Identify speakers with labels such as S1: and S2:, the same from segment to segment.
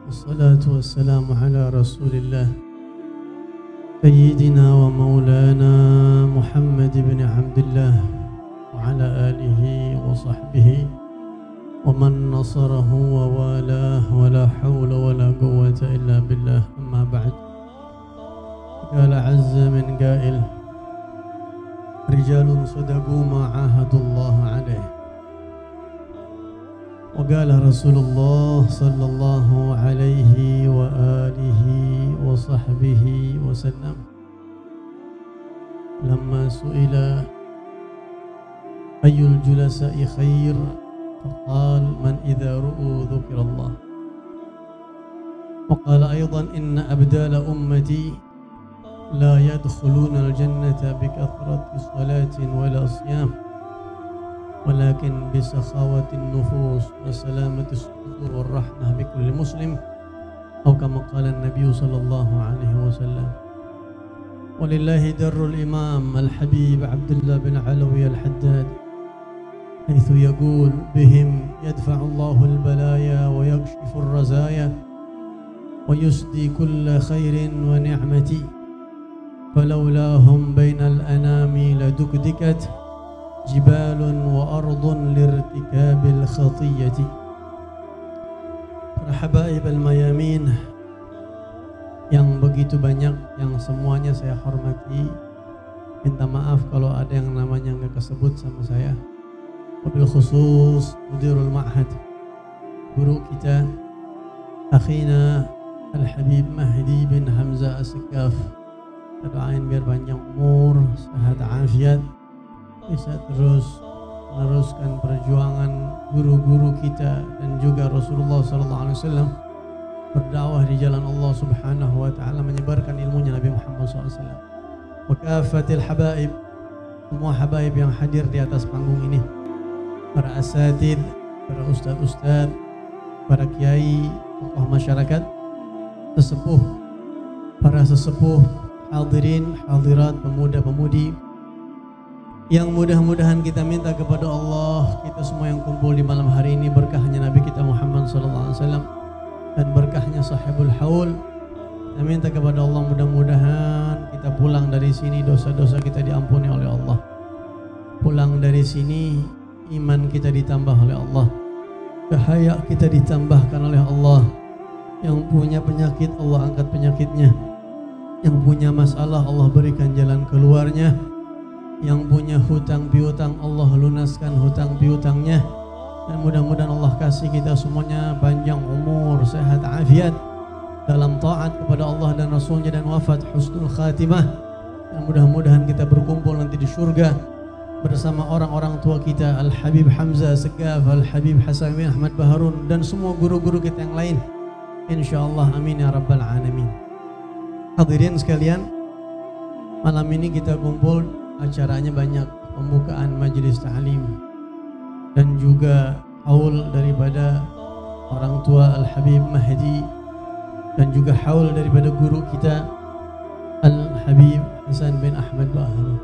S1: والصلاة والسلام على رسول الله سيدنا ومولانا محمد بن عبد الله وعلى آله وصحبه ومن نصره ووالاه ولا حول ولا قوة إلا بالله. أما بعد، قال عز من قائل: رجال صدقوا ما عاهدوا الله عليه. وقال رسول الله صلى الله عليه وآله وصحبه وسلم لما سئل أي الجلساء خير فقال: من إذا رؤوا ذكر الله. وقال أيضا: إن أبدال أمتي لا يدخلون الجنة بكثرة صلاة ولا صيام ولكن بسخاوة النفوس وسلامة الصدور والرحمة بكل مسلم، أو كما قال النبي صلى الله عليه وسلم. ولله در الإمام الحبيب عبد الله بن علوي الحداد حيث يقول: بهم يدفع الله البلايا ويكشف الرزايا ويسدي كل خير ونعمة، فلولاهم بين الأنام لدكدكت جبال وأرض لارتكاب الخطية. Para habaib al-mayamin yang begitu banyak, yang semuanya saya hormati, minta maaf kalau ada yang namanya nggak kesebut sama saya. Wabil khusus Mudirul Ma'had, guru kita akhina Al-Habib Mahdi bin Hamzah As-Sekaf. Kita doain biar panjang umur, sehat afiat, bisa terus meneruskan perjuangan guru-guru kita dan juga Rasulullah SAW berdakwah di jalan Allah Subhanahu wa taala, menyebarkan ilmunya Nabi Muhammad SAW. Wa kafatil habaib, semua habaib yang hadir di atas panggung ini, para asatid, para ustad-ustad, para kiai, tokoh masyarakat, sesepuh, para sesepuh, hadirin, hadirat, pemuda-pemudi, yang mudah-mudahan kita minta kepada Allah, kita semua yang kumpul di malam hari ini berkahnya Nabi kita Muhammad SAW dan berkahnya sahibul haul. Kita minta kepada Allah mudah-mudahan kita pulang dari sini dosa-dosa kita diampuni oleh Allah. Pulang dari sini iman kita ditambah oleh Allah, cahaya kita ditambahkan oleh Allah. Yang punya penyakit Allah angkat penyakitnya, yang punya masalah Allah berikan jalan keluarnya, yang punya hutang piutang Allah lunaskan hutang piutangnya, dan mudah-mudahan Allah kasih kita semuanya panjang umur, sehat afiat dalam taat kepada Allah dan Rasulnya, dan wafat husnul khatimah. Dan mudah-mudahan kita berkumpul nanti di surga bersama orang-orang tua kita, Al-Habib Hamzah Sekaf, Al-Habib Hasan bin Ahmad Baharun, dan semua guru-guru kita yang lain, insyaallah. Amin ya rabbal alamin. Hadirin sekalian, malam ini kita kumpul, acaranya banyak, pembukaan majelis ta'lim dan juga haul daripada orang tua Al-Habib Mahdi dan juga haul daripada guru kita Al-Habib Hasan bin Ahmad Baharun.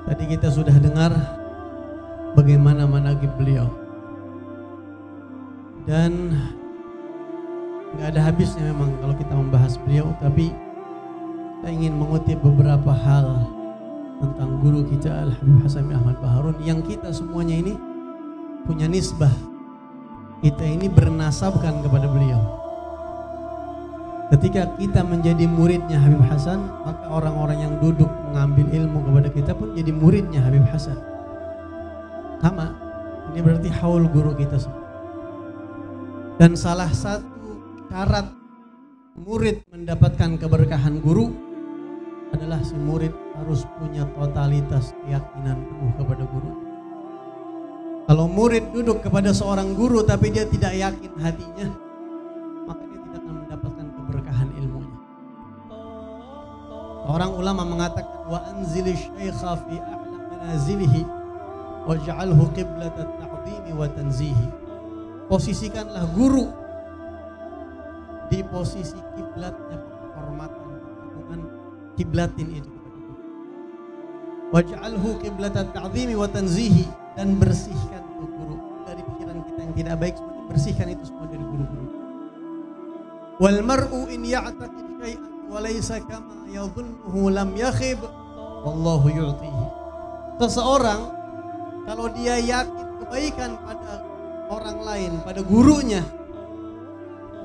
S1: Tadi kita sudah dengar bagaimana manaqib beliau, dan nggak ada habisnya memang kalau kita membahas beliau, tapi kita ingin mengutip beberapa hal tentang guru kita Al-Habib Hasan bin Ahmad Baharun, yang kita semuanya ini punya nisbah, kita ini bernasabkan kepada beliau. Ketika kita menjadi muridnya Habib Hasan, maka orang-orang yang duduk mengambil ilmu kepada kita pun jadi muridnya Habib Hasan. Sama, ini berarti haul guru kita semua. Dan salah satu syarat murid mendapatkan keberkahan guru adalah si murid harus punya totalitas keyakinan penuh kepada guru. Kalau murid duduk kepada seorang guru tapi dia tidak yakin hatinya, maka dia tidak akan mendapatkan keberkahan ilmunya. Orang ulama mengatakan, wa anzili syaikha fi a'la manazilihi waj'alhu qiblatat ta'dhimi wa tanzihi. Posisikanlah guru di posisi kiblatnya penghormatan, keagungan, kiblatin itu kepada guru. Waj'alhu qiblatat ta'dhimi wa tanzihi, dan bersihkan itu guru dari pikiran kita yang tidak baik, bersihkan itu semua dari guru-guru. Wal mar'u in ya'taqid syai'an wa laysa kama yadhunnuhu lam yakhib wallahu yu'tihi. Seseorang kalau dia yakin kebaikan pada orang lain, pada gurunya,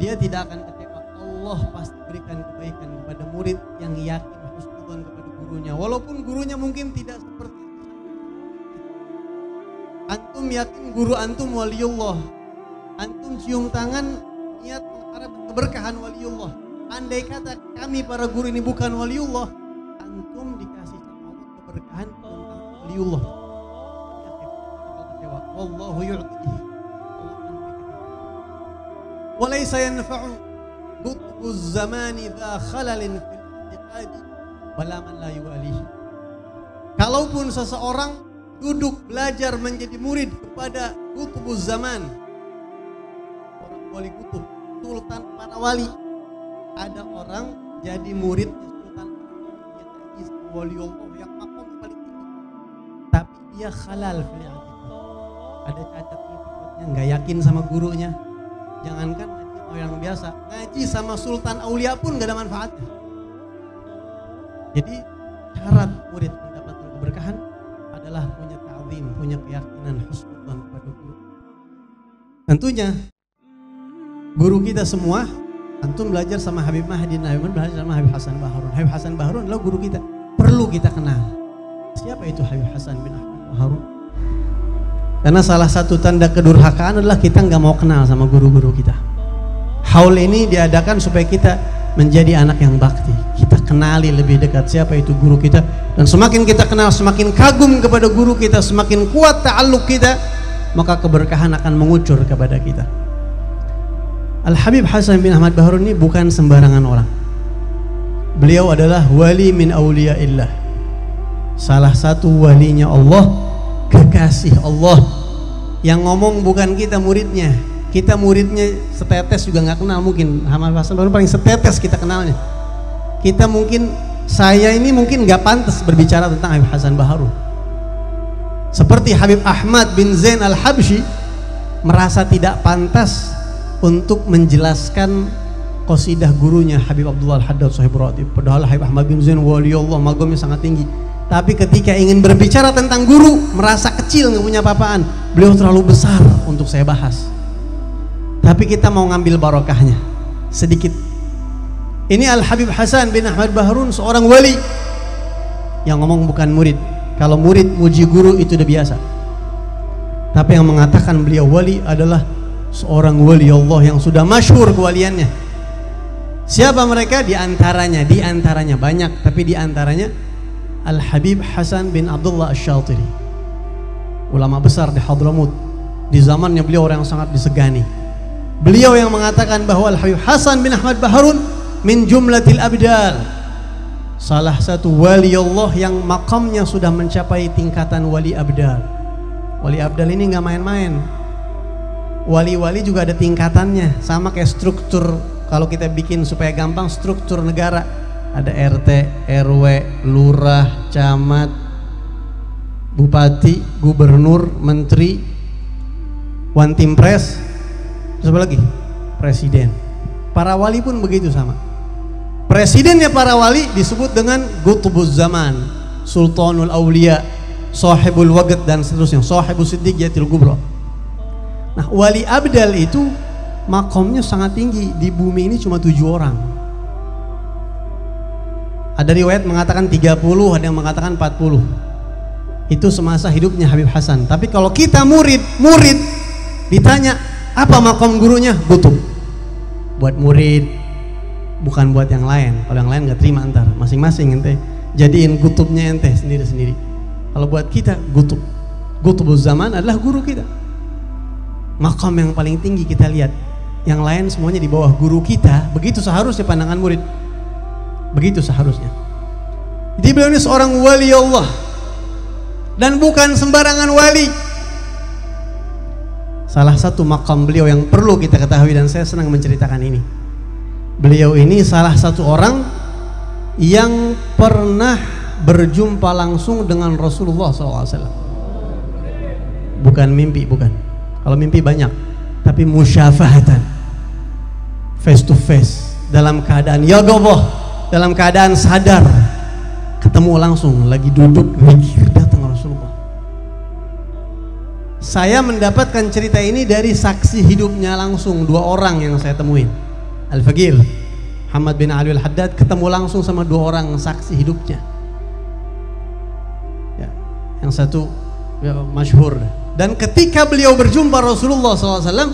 S1: dia tidak akan kecewa. Allah pasti berikan kebaikan kepada murid yang yakin husnudzon kepada gurunya, walaupun gurunya mungkin tidak seperti antum yakin guru antum waliullah, antum cium tangan niat mengharap keberkahan waliullah. Andai kata kami para guru ini bukan waliullah, antum dikasih sama Allah keberkahan tentang waliullah. Wallahu yu'tihi. Walaysa yanfa'u qutbuz zamani dha khalalin fil i'tiqadi wala man la yuwalihi. Kalaupun seseorang duduk belajar menjadi murid kepada qutbuz zaman, orang wali kutub, sultan para wali, ada orang jadi murid sultan yang waliullah yang maqam paling tinggi, tapi dia khalal fil i'tiqad, ada cacat i'tiqadnya, nggak yakin sama gurunya. Jangankan ngaji sama orang biasa, ngaji sama sultan aulia pun gak ada manfaatnya. Jadi syarat murid mendapatkan keberkahan adalah punya ta'zim, punya keyakinan husnudzon kepada guru. Tentunya guru kita semua, antum belajar sama Habib Mahdi, Naim belajar sama Habib Hasan Baharun. Habib Hasan Baharun adalah guru kita, perlu kita kenal. Siapa itu Habib Hasan bin Ahmad Baharun? Karena salah satu tanda kedurhakaan adalah kita nggak mau kenal sama guru-guru kita. Haul ini diadakan supaya kita menjadi anak yang bakti. Kita kenali lebih dekat siapa itu guru kita, dan semakin kita kenal, semakin kagum kepada guru kita, semakin kuat ta'alluq kita, maka keberkahan akan mengucur kepada kita. Al-Habib Hasan bin Ahmad Baharun ini bukan sembarangan orang. Beliau adalah wali min awliyaillah, salah satu walinya Allah, kekasih Allah. Yang ngomong bukan kita muridnya. Kita muridnya setetes juga nggak kenal mungkin. Habib Hasan Baharun paling setetes kita kenalnya. Kita mungkin, saya ini mungkin nggak pantas berbicara tentang Habib Hasan Baharun. Seperti Habib Ahmad bin Zain al-Habsyi merasa tidak pantas untuk menjelaskan qasidah gurunya Habib Abdullah al-Haddad Sahibur Ratib. Padahal Habib Ahmad bin Zain waliullah, magamnya sangat tinggi. Tapi ketika ingin berbicara tentang guru, merasa kecil, nggak punya apa-apaan. Beliau terlalu besar untuk saya bahas. Tapi kita mau ngambil barokahnya sedikit. Ini Al-Habib Hasan bin Ahmad Baharun, seorang wali yang ngomong bukan murid. Kalau murid muji guru itu udah biasa. Tapi yang mengatakan beliau wali adalah seorang wali Allah yang sudah masyhur kewaliannya. Siapa mereka? Di antaranya banyak, tapi di antaranya Al-Habib Hasan bin Abdullah Asy-Syatiri, ulama besar di Hadramut. Di zamannya beliau orang yang sangat disegani. Beliau yang mengatakan bahwa Al-Habib Hasan bin Ahmad Baharun min jumlatil abdal, salah satu wali Allah yang makamnya sudah mencapai tingkatan wali abdal. Wali abdal ini nggak main-main. Wali-wali juga ada tingkatannya, sama kayak struktur. Kalau kita bikin supaya gampang, struktur negara, ada RT, RW, lurah, camat, bupati, gubernur, menteri, one team press, terus apa lagi? Presiden. Para wali pun begitu sama. Presidennya para wali disebut dengan Qutbuz Zaman, Sultanul Aulia, Sahibul Waqt, dan seterusnya, Sahibus Siddiq Yatil Kubra. Nah, wali abdal itu makomnya sangat tinggi. Di bumi ini cuma 7 orang. Ada riwayat mengatakan 30, ada yang mengatakan 40. Itu semasa hidupnya Habib Hasan. Tapi kalau kita murid ditanya apa makom gurunya? Qutub. Buat murid, bukan buat yang lain. Kalau yang lain nggak terima, antar masing-masing ente jadiin qutubnya ente sendiri-sendiri. Kalau buat kita qutub, Qutbuz Zaman adalah guru kita. Makam yang paling tinggi kita lihat. Yang lain semuanya di bawah guru kita. Begitu seharusnya pandangan murid. Begitu seharusnya. Jadi beliau ini seorang wali Allah, dan bukan sembarangan wali. Salah satu makam beliau yang perlu kita ketahui, dan saya senang menceritakan ini. Beliau ini salah satu orang yang pernah berjumpa langsung dengan Rasulullah SAW. Bukan mimpi, bukan. Kalau mimpi banyak, tapi musyafahatan, face to face, dalam keadaan yaqadhah, dalam keadaan sadar, ketemu langsung, lagi duduk mikir, datang Rasulullah. Saya mendapatkan cerita ini dari saksi hidupnya langsung, 2 orang yang saya temuin. Al-Faqih Muhammad bin Ali Al-Haddad ketemu langsung sama 2 orang saksi hidupnya. Ya, yang satu ya, masyhur. Dan ketika beliau berjumpa Rasulullah SAW,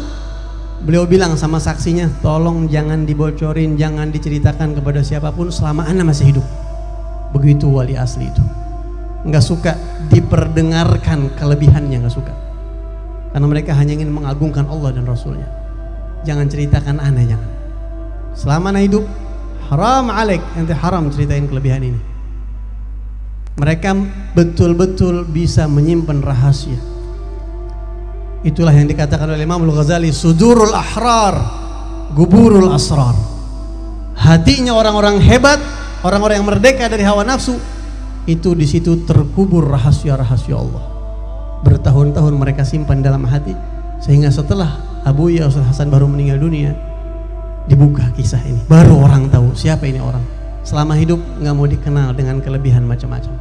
S1: beliau bilang sama saksinya, tolong jangan dibocorin, jangan diceritakan kepada siapapun selama ana masih hidup. Begitu wali asli itu, nggak suka diperdengarkan kelebihannya, nggak suka, karena mereka hanya ingin mengagungkan Allah dan Rasulnya. Jangan ceritakan ana, jangan. Selama ana hidup, haram alaik, ente haram ceritain kelebihan ini. Mereka betul-betul bisa menyimpan rahasia. Itulah yang dikatakan oleh Imam Al-Ghazali, sudurul ahrar, guburul asrar. Hatinya orang-orang hebat, orang-orang yang merdeka dari hawa nafsu, itu di situ terkubur rahasia-rahasia Allah. Bertahun-tahun mereka simpan dalam hati, sehingga setelah Abuya Ustaz Hasan Bahrun meninggal dunia, dibuka kisah ini, baru orang tahu siapa ini orang. Selama hidup nggak mau dikenal dengan kelebihan macam-macam.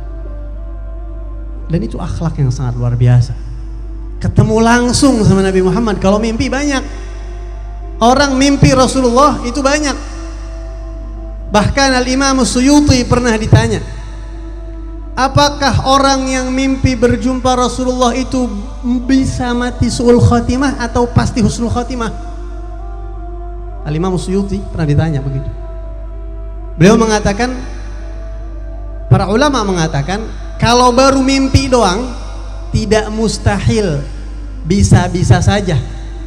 S1: Dan itu akhlak yang sangat luar biasa. Ketemu langsung sama Nabi Muhammad. Kalau mimpi banyak, orang mimpi Rasulullah itu banyak. Bahkan Al-Imam Suyuti pernah ditanya, apakah orang yang mimpi berjumpa Rasulullah itu bisa mati su'ul khatimah atau pasti husnul khatimah? Al-Imam Suyuti pernah ditanya begitu. Beliau mengatakan, para ulama mengatakan, kalau baru mimpi doang tidak mustahil, bisa-bisa saja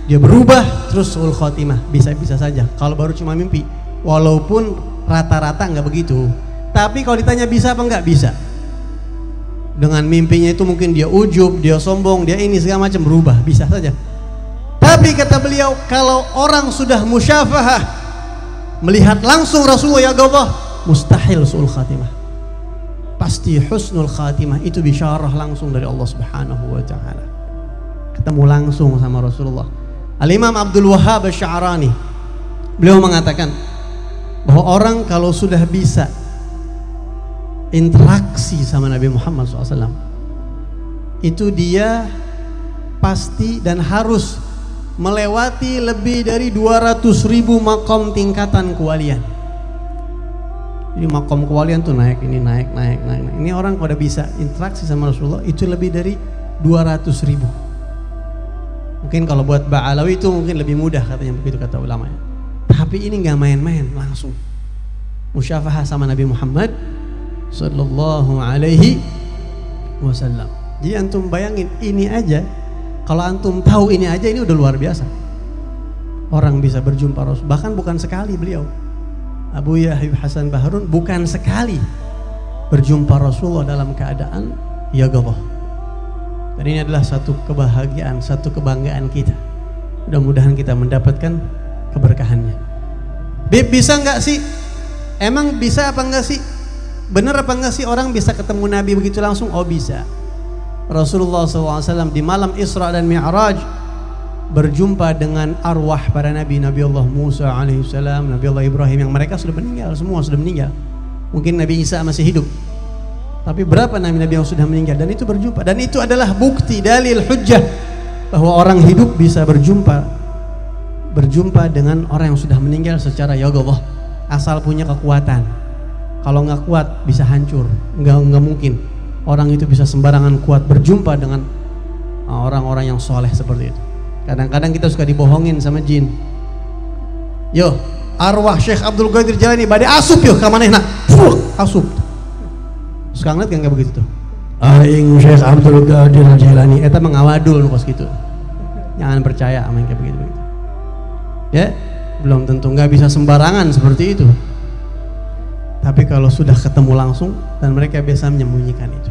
S1: dia berubah terus su'ul khatimah, bisa-bisa saja kalau baru cuma mimpi. Walaupun rata-rata nggak begitu, tapi kalau ditanya bisa apa nggak, bisa. Dengan mimpinya itu mungkin dia ujub, dia sombong, dia ini segala macam, berubah, bisa saja. Tapi kata beliau, kalau orang sudah musyafahah, melihat langsung Rasulullah ya Allah, mustahil su'ul khatimah, pasti husnul khatimah. Itu bisyarah langsung dari Allah Subhanahu wa ta'ala. Ketemu langsung sama Rasulullah. Al-Imam Abdul Wahhab Asy-Sya'rani, beliau mengatakan bahwa orang kalau sudah bisa interaksi sama Nabi Muhammad SAW, itu dia pasti dan harus melewati lebih dari 200.000 makom tingkatan kewalian. Jadi makom kewalian tuh naik, ini naik. Ini orang pada bisa interaksi sama Rasulullah itu lebih dari 200.000. Mungkin kalau buat Ba'alawi itu mungkin lebih mudah, katanya begitu kata ulama ya. Tapi ini nggak main-main, langsung musyafahah sama Nabi Muhammad Sallallahu Alaihi Wasallam. Jadi antum bayangin ini aja, kalau antum tahu ini aja, ini udah luar biasa. Orang bisa berjumpa Rasul, bahkan bukan sekali beliau. Abuya Habib Hasan Bahrun bukan sekali berjumpa Rasulullah dalam keadaan yaqadhah. Dan ini adalah satu kebahagiaan, satu kebanggaan kita. Mudah-mudahan kita mendapatkan keberkahannya. Bib, bisa nggak sih? Emang bisa apa enggak sih? Bener apa enggak sih orang bisa ketemu Nabi begitu langsung? Oh bisa. Rasulullah SAW di malam Isra dan Mi'raj berjumpa dengan arwah para nabi, Nabi Allah Musa alaihissalam, Nabi Allah Ibrahim, yang mereka sudah meninggal, semua sudah meninggal. Mungkin Nabi Isa masih hidup, tapi berapa nabi-nabi yang sudah meninggal, dan itu berjumpa. Dan itu adalah bukti, dalil, hujjah bahwa orang hidup bisa berjumpa dengan orang yang sudah meninggal secara yaqadhah, asal punya kekuatan. Kalau nggak kuat bisa hancur, nggak mungkin orang itu bisa sembarangan kuat berjumpa dengan orang-orang yang soleh seperti itu. Kadang-kadang kita suka dibohongin sama jin. Yo, arwah Syekh Abdul Qadir Jalani badai asup yo ka manehna. Asup. Suka ngeliat kan kayak begitu tuh. Aing Syekh Abdul Qadir Jalani eta mengawadul kos gitu. Jangan percaya sama yang kayak begitu. Ya, belum tentu, nggak bisa sembarangan seperti itu. Tapi kalau sudah ketemu langsung, dan mereka biasa menyembunyikan itu.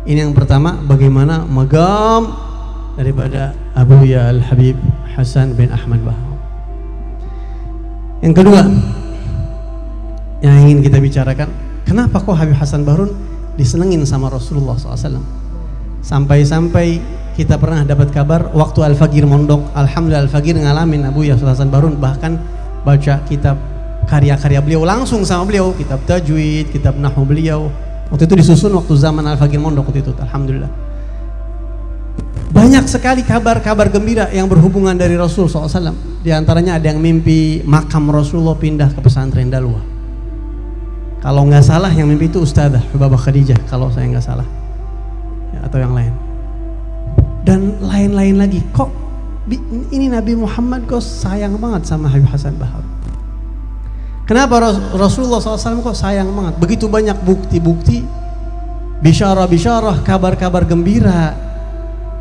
S1: Ini yang pertama, bagaimana magam daripada Abuya Al-Habib Hasan bin Ahmad Bahrun. Yang kedua yang ingin kita bicarakan, kenapa kok Habib Hasan Bahrun disenengin sama Rasulullah SAW? Sampai-sampai kita pernah dapat kabar waktu Al-Faqih mondok, alhamdulillah Al-Faqih ngalamin Abuya Hasan Bahrun bahkan baca kitab karya-karya beliau langsung sama beliau, kitab tajwid, kitab nahwu beliau. Waktu itu disusun waktu zaman Al-Fakir Mondok waktu itu, alhamdulillah. Banyak sekali kabar-kabar gembira yang berhubungan dari Rasul SAW. Di antaranya ada yang mimpi makam Rasulullah pindah ke pesantren Dalwa. Kalau nggak salah yang mimpi itu Ustadzah Hubabah Khadijah, kalau saya nggak salah, ya, atau yang lain. Dan lain-lain lagi. Kok ini Nabi Muhammad kok sayang banget sama Habib Hasan Baharun? Kenapa Rasulullah SAW kok sayang banget? Begitu banyak bukti-bukti, bisyarah-bisyarah, kabar-kabar gembira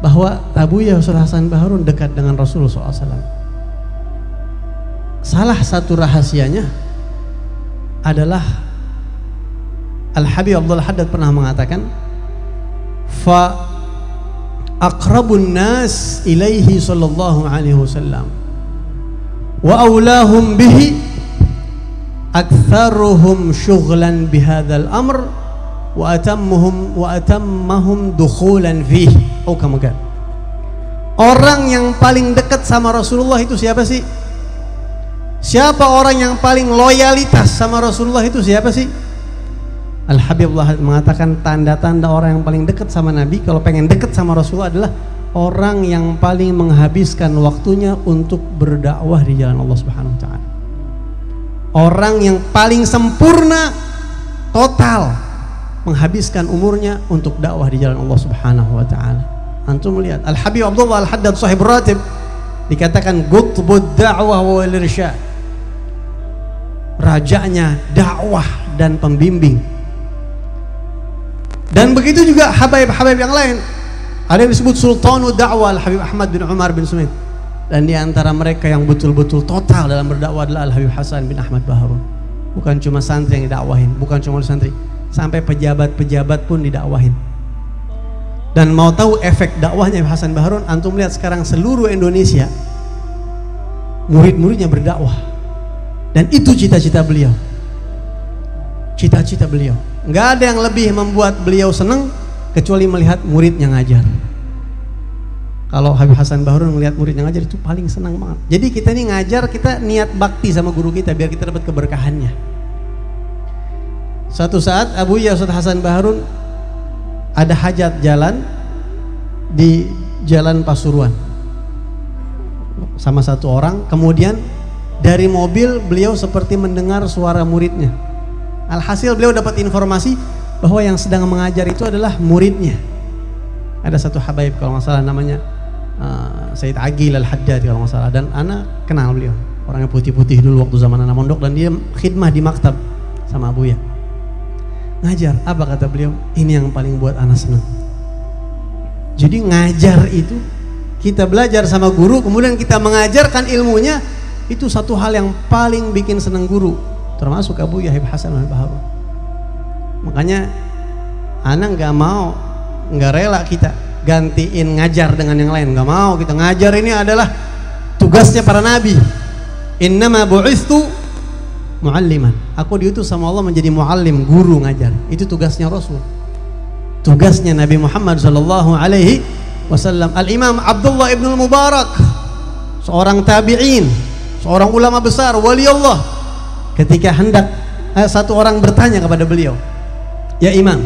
S1: bahwa Abuya Ustaz Hasan Baharun dekat dengan Rasulullah SAW. Salah satu rahasianya adalah Al-Habib Abdul Haddad pernah mengatakan, fa aqrabun nas ilaihi sallallahu alaihi wasallam wa aulahum bihi aktsaruhum syughlan bihadzal amr wa atammahum dukhulan fihi. Oh, kamagan. Orang yang paling dekat sama Rasulullah itu siapa sih? Siapa orang yang paling loyalitas sama Rasulullah itu siapa sih? Al-Habib Allah mengatakan tanda-tanda orang yang paling dekat sama Nabi, kalau pengen dekat sama Rasulullah, adalah orang yang paling menghabiskan waktunya untuk berdakwah di jalan Allah Subhanahu wa taala. Orang yang paling sempurna, total menghabiskan umurnya untuk dakwah di jalan Allah Subhanahu wa taala. Antum melihat Al-Habib Abdullah Al-Haddad sahib ratib dikatakan qutbud da'wah wal irsyad, rajanya dakwah dan pembimbing. Dan begitu juga habaib-habaib yang lain. Ada yang disebut Sultanu Da'wah Al-Habib Ahmad bin Umar bin Sumaid. Dan di antara mereka yang betul-betul total dalam berdakwah adalah Al-Habib Hasan bin Ahmad Baharun. Bukan cuma santri yang didakwahin, bukan cuma santri, sampai pejabat-pejabat pun didakwahin. Dan mau tahu efek dakwahnya Habib Hasan Baharun, antum lihat sekarang seluruh Indonesia murid-muridnya berdakwah. Dan itu cita-cita beliau. Cita-cita beliau. Nggak ada yang lebih membuat beliau senang kecuali melihat muridnya ngajar. Kalau Habib Hasan Baharun melihat muridnya ngajar itu paling senang banget. Jadi kita ini ngajar, kita niat bakti sama guru kita biar kita dapat keberkahannya. Suatu saat Abuya Ustaz Hasan Baharun ada hajat jalan di Jalan Pasuruan sama satu orang. Kemudian dari mobil beliau seperti mendengar suara muridnya. Alhasil beliau dapat informasi bahwa yang sedang mengajar itu adalah muridnya. Ada satu habaib kalau nggak salah namanya Sayyid Agil Al-Haddad kalau nggak salah, dan ana kenal beliau, orangnya putih-putih dulu waktu zaman ana mondok, dan dia khidmah di maktab sama Abuya ngajar. Apa kata beliau? Ini yang paling buat ana senang. Jadi ngajar itu, kita belajar sama guru kemudian kita mengajarkan ilmunya, itu satu hal yang paling bikin senang guru, termasuk Abuya Habib Hasan Baharun. Makanya ana nggak rela kita gantiin ngajar dengan yang lain, nggak mau. Kita ngajar ini adalah tugasnya para nabi. Innama bu'itsu mualliman. Aku diutus sama Allah menjadi muallim, guru ngajar. Itu tugasnya Rasul. Tugasnya Nabi Muhammad sallallahu alaihi wasallam. Al-Imam Abdullah ibn Mubarak, seorang tabi'in, seorang ulama besar, wali Allah, ketika hendak satu orang bertanya kepada beliau, "Ya Imam,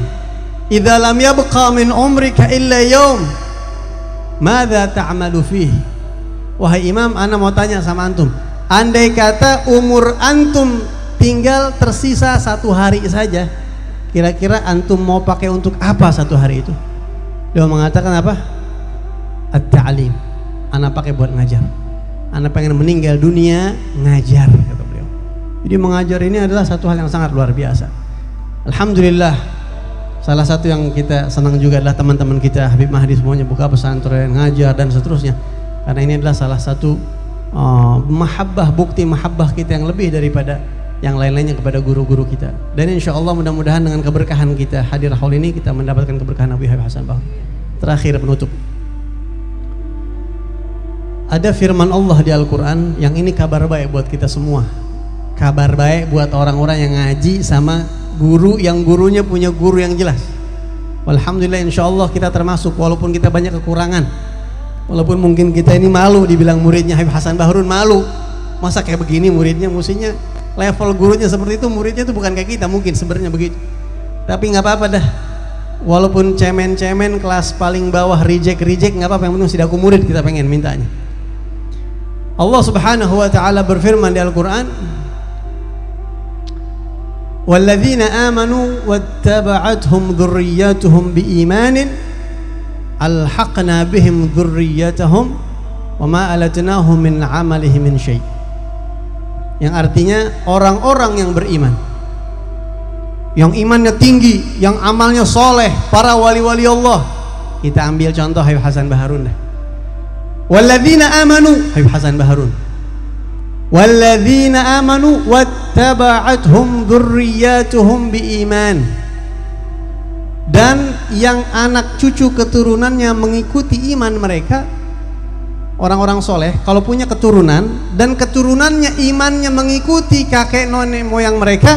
S1: idza lam yabqa min umrika illa yawm, madza ta'malu fihi?" Wahai Imam, ana mau tanya sama antum, andai kata umur antum tinggal tersisa satu hari saja, kira-kira antum mau pakai untuk apa satu hari itu? Dia mengatakan apa? At-ta'lim. Ana pakai buat ngajar. Ana pengen meninggal dunia ngajar, kata beliau. Jadi mengajar ini adalah satu hal yang sangat luar biasa. Alhamdulillah, salah satu yang kita senang juga adalah teman-teman kita Habib Mahdi semuanya buka pesantren, ngajar dan seterusnya. Karena ini adalah salah satu mahabbah, bukti mahabbah kita yang lebih daripada yang lain-lainnya kepada guru-guru kita. Dan insya Allah mudah-mudahan dengan keberkahan kita hadir haul ini kita mendapatkan keberkahan Abu Habib Hasan Baharun. Terakhir penutup, ada firman Allah di Al-Quran yang ini kabar baik buat kita semua. Kabar baik buat orang-orang yang ngaji sama guru yang gurunya punya guru yang jelas. Alhamdulillah, insya Allah kita termasuk, walaupun kita banyak kekurangan, walaupun mungkin kita ini malu dibilang muridnya Habib Hasan Baharun, malu, masa kayak begini muridnya, mestinya level gurunya seperti itu, muridnya itu bukan kayak kita mungkin sebenarnya begitu. Tapi nggak apa-apa dah, walaupun cemen-cemen kelas paling bawah, reject nggak apa-apa, yang penting sudah aku murid, kita pengen mintanya. Allah Subhanahu wa taala berfirman di Al-Qur'an, "Walladzina amanu wattaba'athum dzurriyyatuhum biimanin alhaqna bihim dzurriyyatahum wama alatnahum min 'amalihim min syai'." Yang artinya orang-orang yang beriman, yang imannya tinggi, yang amalnya soleh, para wali-wali Allah. Kita ambil contoh Habib Hasan Baharun dah. Walladzina amanu, Habib Hasan Baharun. Walladzina amanu wattaba'athum dzurriyyatuhum biiman. Dan yang anak cucu keturunannya mengikuti iman mereka, orang-orang soleh kalau punya keturunan dan keturunannya imannya mengikuti kakek nenek moyang mereka,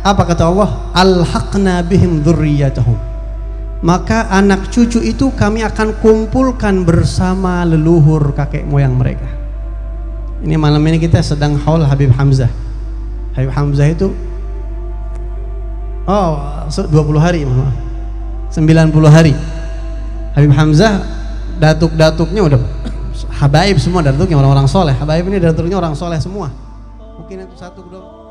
S1: apa kata Allah? Alhaqna bihim dzurriyyatahum. Maka anak cucu itu kami akan kumpulkan bersama leluhur kakek moyang mereka. Ini malam ini kita sedang haul Habib Hamzah. Habib Hamzah itu 20 hari, maaf, 90 hari. Habib Hamzah datuk-datuknya udah habaib semua, datuknya orang-orang soleh. Habaib ini datuknya orang soleh semua. Mungkin itu 1, 2